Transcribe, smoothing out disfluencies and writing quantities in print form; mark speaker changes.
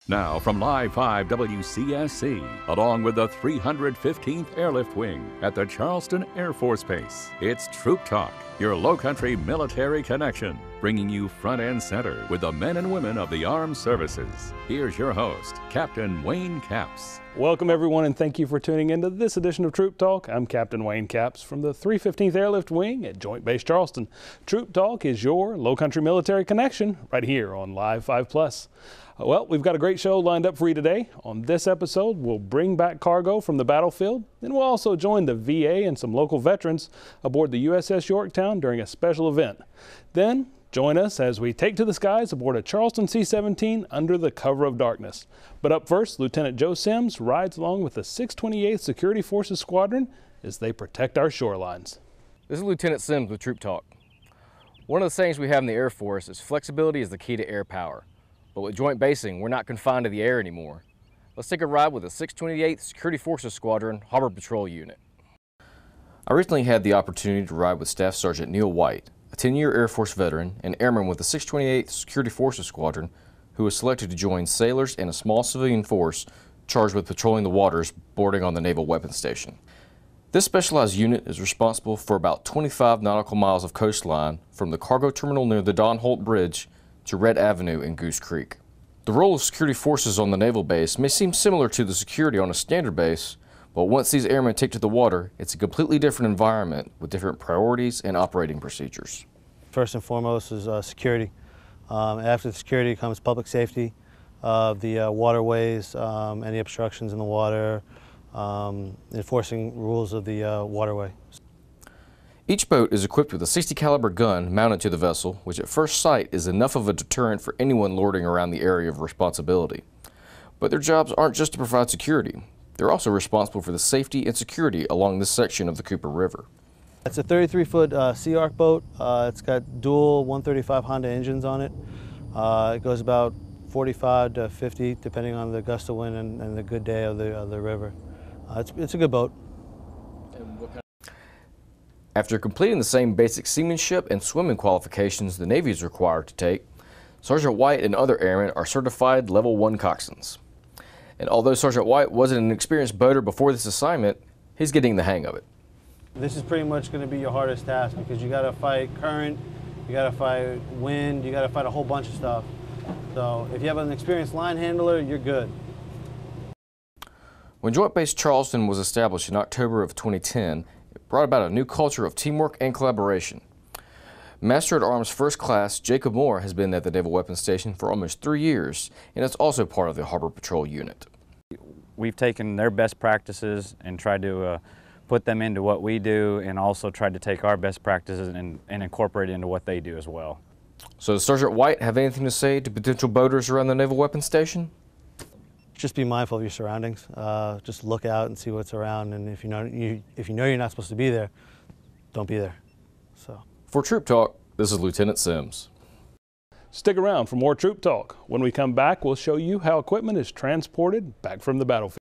Speaker 1: Now from Live 5 WCSC, along with the 315th Airlift Wing at the Charleston Air Force Base, it's Troop Talk, your low-country military connection, bringing you front and center with the men and women of the armed services. Here's your host, Captain Wayne Capps.
Speaker 2: Welcome everyone, and thank you for tuning into this edition of Troop Talk. I'm Captain Wayne Capps from the 315th Airlift Wing at Joint Base Charleston. Troop Talk is your low-country military connection right here on Live 5+. Well, we've got a great show lined up for you today. On this episode, we'll bring back cargo from the battlefield, and we'll also join the VA and some local veterans aboard the USS Yorktown during a special event. Then, join us as we take to the skies aboard a Charleston C-17 under the cover of darkness. But up first, Lieutenant Joe Sims rides along with the 628th Security Forces Squadron as they protect our shorelines.
Speaker 3: This is Lieutenant Sims with Troop Talk. One of the sayings we have in the Air Force is flexibility is the key to air power. But with joint basing, we're not confined to the air anymore. Let's take a ride with the 628th Security Forces Squadron Harbor Patrol Unit. I recently had the opportunity to ride with Staff Sergeant Neil White, a 10-year Air Force veteran and airman with the 628th Security Forces Squadron, who was selected to join sailors and a small civilian force charged with patrolling the waters bordering on the Naval Weapons Station. This specialized unit is responsible for about 25 nautical miles of coastline from the cargo terminal near the Don Holt Bridge to Red Avenue in Goose Creek. The role of security forces on the naval base may seem similar to the security on a standard base, but once these airmen take to the water, it's a completely different environment with different priorities and operating procedures.
Speaker 4: First and foremost is security. After the security comes public safety of the waterways, any obstructions in the water, enforcing rules of the waterway.
Speaker 3: Each boat is equipped with a 60 caliber gun mounted to the vessel, which at first sight is enough of a deterrent for anyone lording around the area of responsibility. But their jobs aren't just to provide security. They're also responsible for the safety and security along this section of the Cooper River.
Speaker 4: It's a 33-foot Sea Arc boat. It's got dual 135 Honda engines on it. It goes about 45 to 50 depending on the gust of wind and the good day of the river. It's a good boat.
Speaker 3: After completing the same basic seamanship and swimming qualifications the Navy is required to take, Sergeant White and other airmen are certified Level 1 coxswains. And although Sergeant White wasn't an experienced boater before this assignment, he's getting the hang of it.
Speaker 4: This is pretty much going to be your hardest task because you got to fight current, you got to fight wind, you got to fight a whole bunch of stuff. So if you have an experienced line handler, you're good.
Speaker 3: When Joint Base Charleston was established in October of 2010, it brought about a new culture of teamwork and collaboration. Master at Arms First Class Jacob Moore has been at the Naval Weapons Station for almost 3 years, and is also part of the Harbor Patrol Unit.
Speaker 5: We've taken their best practices and tried to put them into what we do, and also tried to take our best practices and incorporate it into what they do as well.
Speaker 3: So does Sergeant White have anything to say to potential boaters around the Naval Weapons Station?
Speaker 4: Just be mindful of your surroundings. Just look out and see what's around, and if you know you're not supposed to be there, don't be there. So.
Speaker 3: For Troop Talk, this is Lieutenant Sims.
Speaker 2: Stick around for more Troop Talk. When we come back, we'll show you how equipment is transported back from the battlefield.